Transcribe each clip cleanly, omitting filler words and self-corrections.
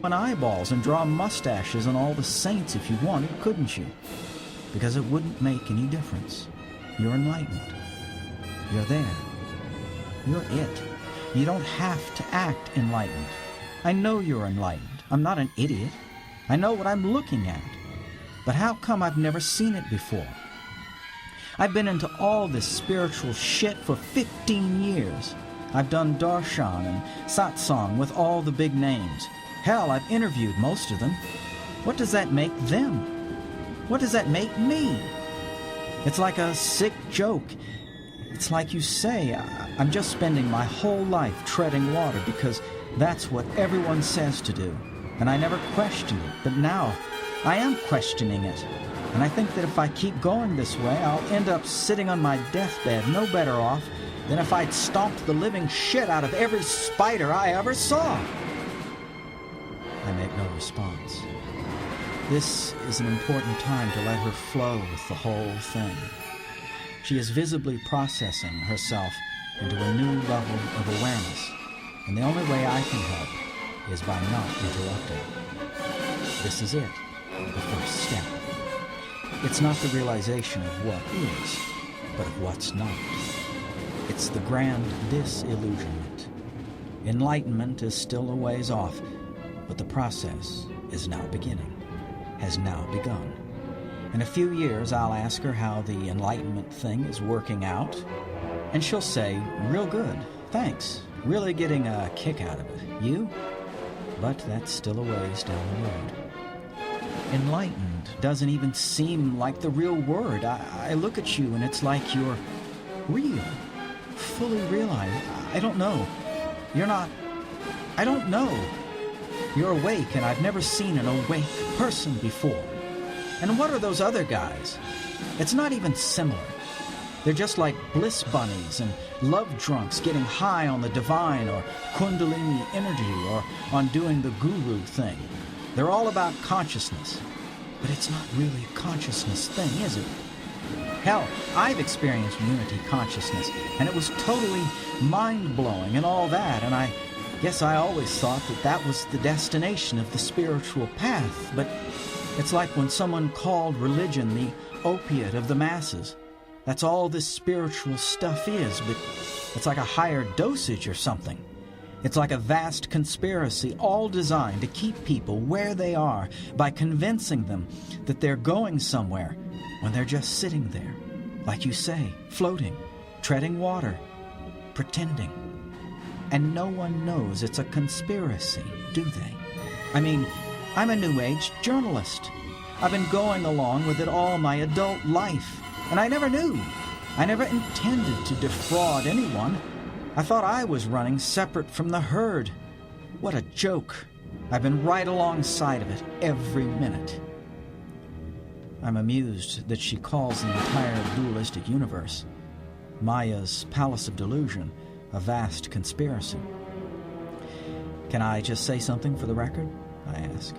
eyeballs and draw mustaches on all the saints if you wanted, couldn't you? Because it wouldn't make any difference. You're enlightened. You're there. You're it. You don't have to act enlightened. I know you're enlightened. I'm not an idiot. I know what I'm looking at. But how come I've never seen it before? I've been into all this spiritual shit for 15 years. I've done darshan and satsang with all the big names. Hell, I've interviewed most of them. What does that make them? What does that make me? It's like a sick joke. It's like you say, I'm just spending my whole life treading water because that's what everyone says to do. And I never questioned it, but now I am questioning it. And I think that if I keep going this way, I'll end up sitting on my deathbed no better off than if I'd stomped the living shit out of every spider I ever saw. I make no response. This is an important time to let her flow with the whole thing. She is visibly processing herself into a new level of awareness, and the only way I can help is by not interrupting. This is it, the first step. It's not the realization of what is, but of what's not. It's the grand disillusionment. Enlightenment is still a ways off, but the process is now beginning, has now begun. In a few years, I'll ask her how the enlightenment thing is working out, and she'll say, real good, thanks, really getting a kick out of it. You? But that's still a ways down the road. Enlightened doesn't even seem like the real word. I look at you and it's like you're real, fully realized. I don't know. You're not. I don't know. You're awake, and I've never seen an awake person before. And what are those other guys? It's not even similar. They're just like bliss bunnies and love drunks getting high on the divine or kundalini energy or on doing the guru thing. They're all about consciousness. But it's not really a consciousness thing, is it? Hell, I've experienced unity consciousness, and it was totally mind-blowing and all that, and I guess I always thought that that was the destination of the spiritual path, but it's like when someone called religion the opiate of the masses. That's all this spiritual stuff is, but it's like a higher dosage or something. It's like a vast conspiracy, all designed to keep people where they are by convincing them that they're going somewhere when they're just sitting there, like you say, floating, treading water, pretending. And no one knows it's a conspiracy, do they? I mean, I'm a New Age journalist. I've been going along with it all my adult life, and I never knew. I never intended to defraud anyone. I thought I was running separate from the herd. What a joke. I've been right alongside of it every minute. I'm amused that she calls the entire dualistic universe, Maya's palace of delusion, a vast conspiracy. Can I just say something for the record? I ask.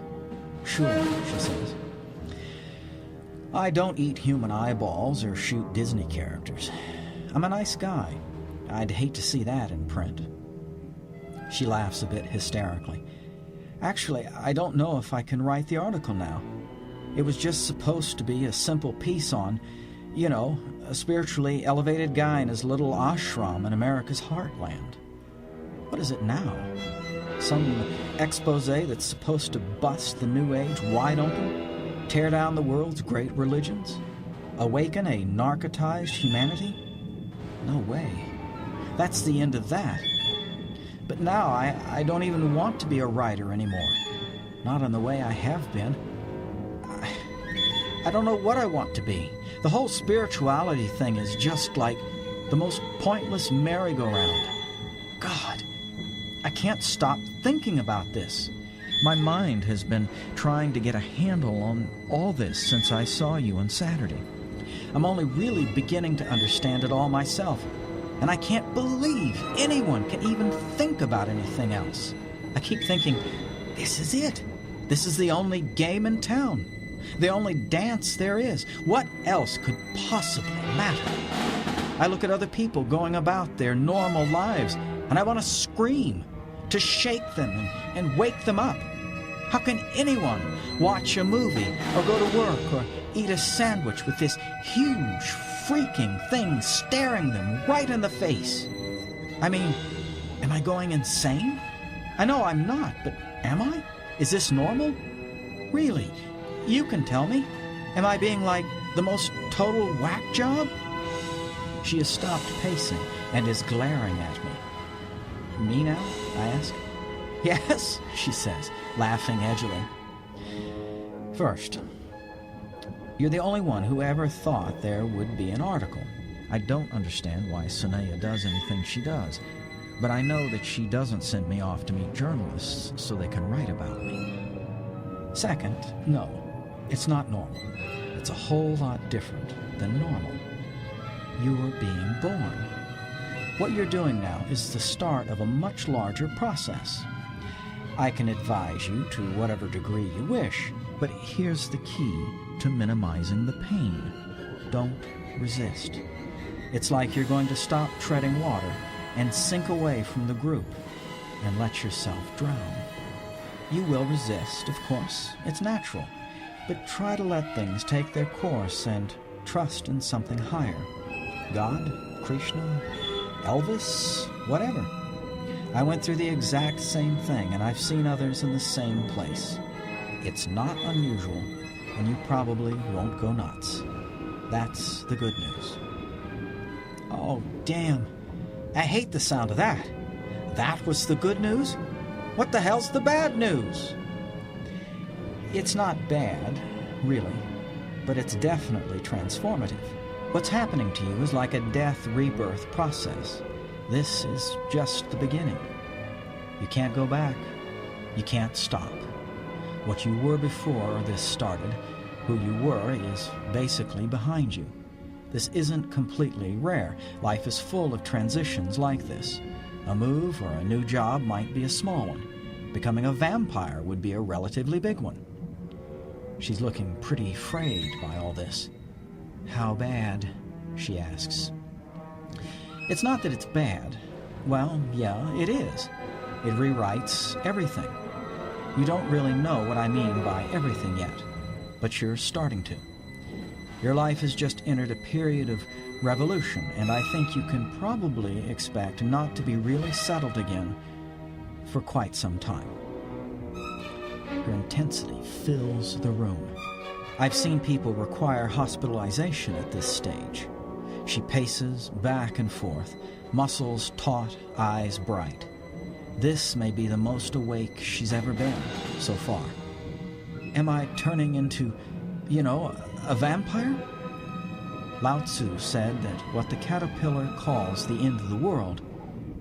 Sure, she says. I don't eat human eyeballs or shoot Disney characters. I'm a nice guy. I'd hate to see that in print. She laughs a bit hysterically. Actually, I don't know if I can write the article now. It was just supposed to be a simple piece on, you know, a spiritually elevated guy in his little ashram in America's heartland. What is it now? Some expose that's supposed to bust the New Age wide open? Tear down the world's great religions? Awaken a narcotized humanity? No way. That's the end of that. But now I don't even want to be a writer anymore. Not in the way I have been. I don't know what I want to be. The whole spirituality thing is just like the most pointless merry-go-round. God, I can't stop thinking about this. My mind has been trying to get a handle on all this since I saw you on Saturday. I'm only really beginning to understand it all myself. And I can't believe anyone can even think about anything else. I keep thinking, this is it. This is the only game in town. The only dance there is. What else could possibly matter? I look at other people going about their normal lives, and I want to scream, to shake them and wake them up. How can anyone watch a movie or go to work or eat a sandwich with this huge freaking thing staring them right in the face? I mean, am I going insane? I know I'm not, but am I? Is this normal? Really? You can tell me. Am I being like the most total whack job? She has stopped pacing and is glaring at me. Me now? I ask. Yes, she says, laughing edgily. First, you're the only one who ever thought there would be an article. I don't understand why Sunaya does anything she does, but I know that she doesn't send me off to meet journalists so they can write about me. Second, no, it's not normal. It's a whole lot different than normal. You're being born. What you're doing now is the start of a much larger process. I can advise you to whatever degree you wish, but here's the key to minimizing the pain. Don't resist. It's like you're going to stop treading water and sink away from the group and let yourself drown. You will resist, of course. It's natural. But try to let things take their course and trust in something higher. God, Krishna, Elvis, whatever. I went through the exact same thing, and I've seen others in the same place. It's not unusual, and you probably won't go nuts. That's the good news. Oh, damn. I hate the sound of that. That was the good news? What the hell's the bad news? It's not bad, really, but it's definitely transformative. What's happening to you is like a death-rebirth process. This is just the beginning. You can't go back. You can't stop. What you were before this started, who you were, is basically behind you. This isn't completely rare. Life is full of transitions like this. A move or a new job might be a small one. Becoming a vampire would be a relatively big one. She's looking pretty frayed by all this. How bad? She asks. It's not that it's bad. Well, yeah, it is. It rewrites everything. You don't really know what I mean by everything yet, but you're starting to. Your life has just entered a period of revolution, and I think you can probably expect not to be really settled again for quite some time. Her intensity fills the room. I've seen people require hospitalization at this stage. She paces back and forth, muscles taut, eyes bright. This may be the most awake she's ever been so far. Am I turning into, a vampire? Lao Tzu said that what the caterpillar calls the end of the world,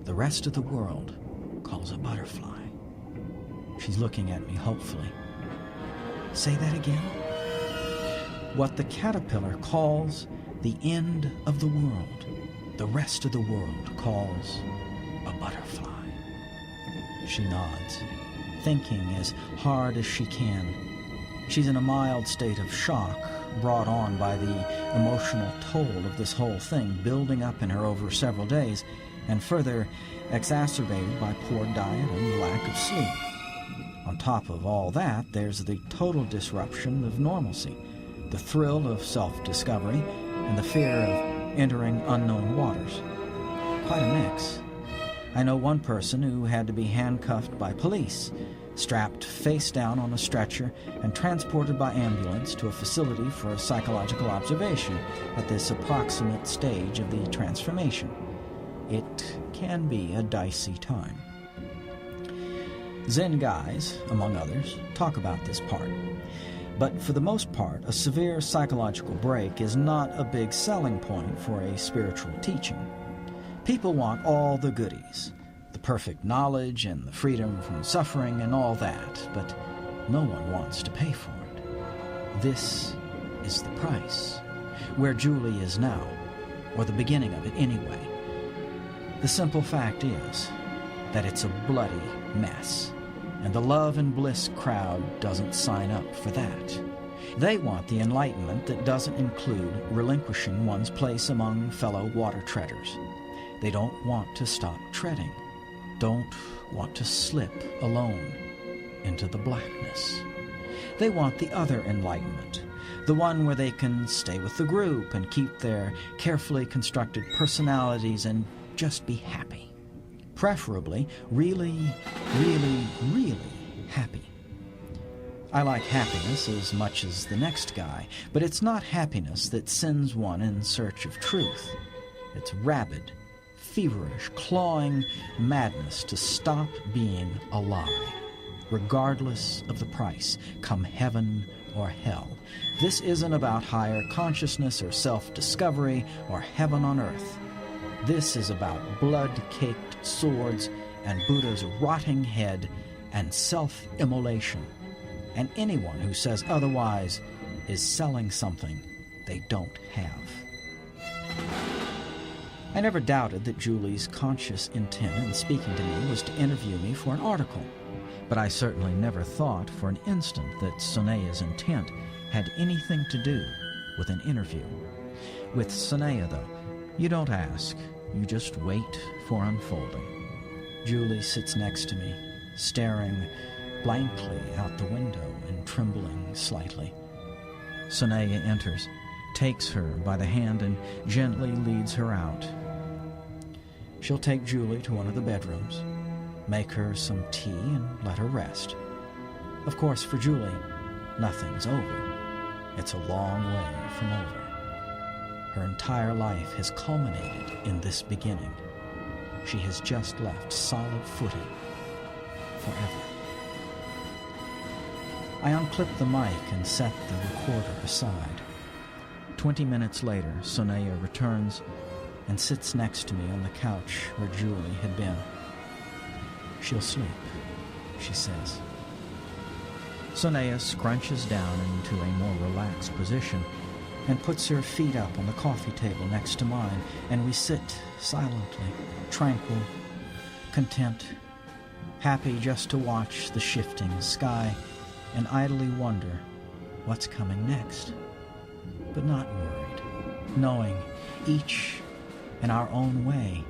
the rest of the world calls a butterfly. She's looking at me hopefully. Say that again? What the caterpillar calls the end of the world, the rest of the world calls a butterfly. She nods, thinking as hard as she can. She's in a mild state of shock, brought on by the emotional toll of this whole thing building up in her over several days, and further exacerbated by poor diet and lack of sleep. On top of all that, there's the total disruption of normalcy, the thrill of self-discovery, and the fear of entering unknown waters. Quite a mix. I know one person who had to be handcuffed by police, strapped face down on a stretcher, and transported by ambulance to a facility for a psychological observation at this approximate stage of the transformation. It can be a dicey time. Zen guys, among others, talk about this part. But for the most part, a severe psychological break is not a big selling point for a spiritual teaching. People want all the goodies, the perfect knowledge and the freedom from suffering and all that, but no one wants to pay for it. This is the price, where Julie is now, or the beginning of it anyway. The simple fact is that it's a bloody mess, and the love and bliss crowd doesn't sign up for that. They want the enlightenment that doesn't include relinquishing one's place among fellow water treaders. They don't want to stop treading, don't want to slip alone. into the blackness. They want the other enlightenment, the one where they can stay with the group and keep their carefully constructed personalities and just be happy. Preferably, really, really, really happy. I like happiness as much as the next guy, but it's not happiness that sends one in search of truth. It's rabid, feverish, clawing madness to stop being a lie, regardless of the price, come heaven or hell. This isn't about higher consciousness or self-discovery or heaven on earth. This is about blood-caked swords and Buddha's rotting head and self-immolation. And anyone who says otherwise is selling something they don't have. I never doubted that Julie's conscious intent in speaking to me was to interview me for an article, but I certainly never thought for an instant that Sonea's intent had anything to do with an interview. With Sonea, though, you don't ask, you just wait for unfolding. Julie sits next to me, staring blankly out the window and trembling slightly. Sonea enters, takes her by the hand and gently leads her out. She'll take Julie to one of the bedrooms, make her some tea and let her rest. Of course, for Julie, nothing's over. It's a long way from over. Her entire life has culminated in this beginning. She has just left solid footing forever. I unclipped the mic and set the recorder aside. 20 minutes later, Sonea returns and sits next to me on the couch where Julie had been. She'll sleep, she says. Sonea scrunches down into a more relaxed position and puts her feet up on the coffee table next to mine, and we sit silently, tranquil, content, happy just to watch the shifting sky and idly wonder what's coming next, but not worried, knowing each in our own way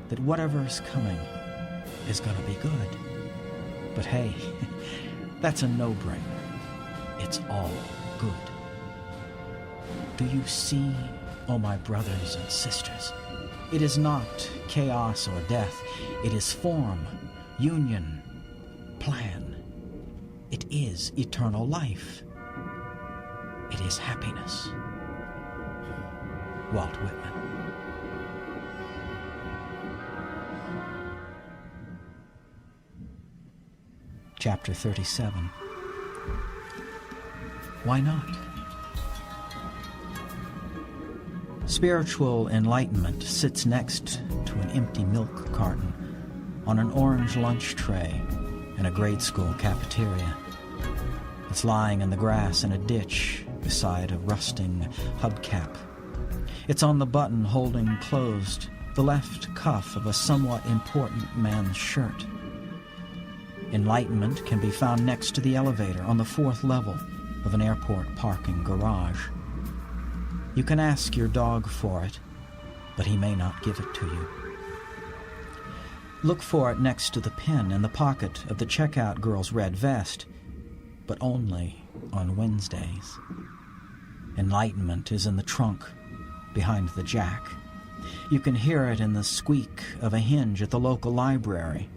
that whatever's coming is going to be good. But hey, that's a no-brainer. It's all good. Do you see, oh my brothers and sisters? It is not chaos or death. It is form, union, plan. It is eternal life. It is happiness. Walt Whitman. Chapter 37. Why not? Spiritual enlightenment sits next to an empty milk carton on an orange lunch tray in a grade school cafeteria. It's lying in the grass in a ditch beside a rusting hubcap. It's on the button holding closed the left cuff of a somewhat important man's shirt. Enlightenment can be found next to the elevator on the 4th level of an airport parking garage. You can ask your dog for it, but he may not give it to you. Look for it next to the pin in the pocket of the checkout girl's red vest, but only on Wednesdays. Enlightenment is in the trunk, behind the jack. You can hear it in the squeak of a hinge at the local library.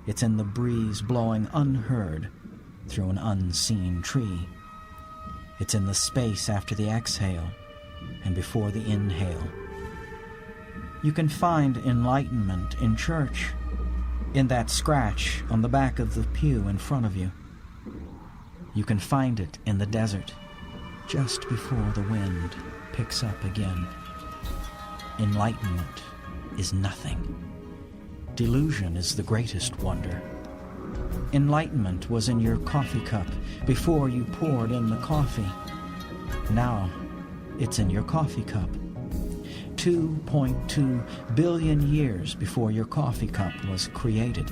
It's in the breeze blowing unheard through an unseen tree. It's in the space after the exhale and before the inhale. You can find enlightenment in church, in that scratch on the back of the pew in front of you. You can find it in the desert, just before the wind picks up again. Enlightenment is nothing. Delusion is the greatest wonder. Enlightenment was in your coffee cup before you poured in the coffee. Now, it's in your coffee cup. 2.2 billion years before your coffee cup was created,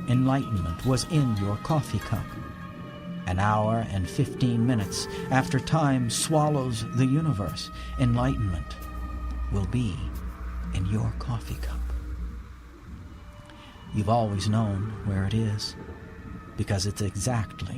enlightenment was in your coffee cup. An hour and 15 minutes after time swallows the universe, enlightenment will be in your coffee cup. You've always known where it is. because it's exactly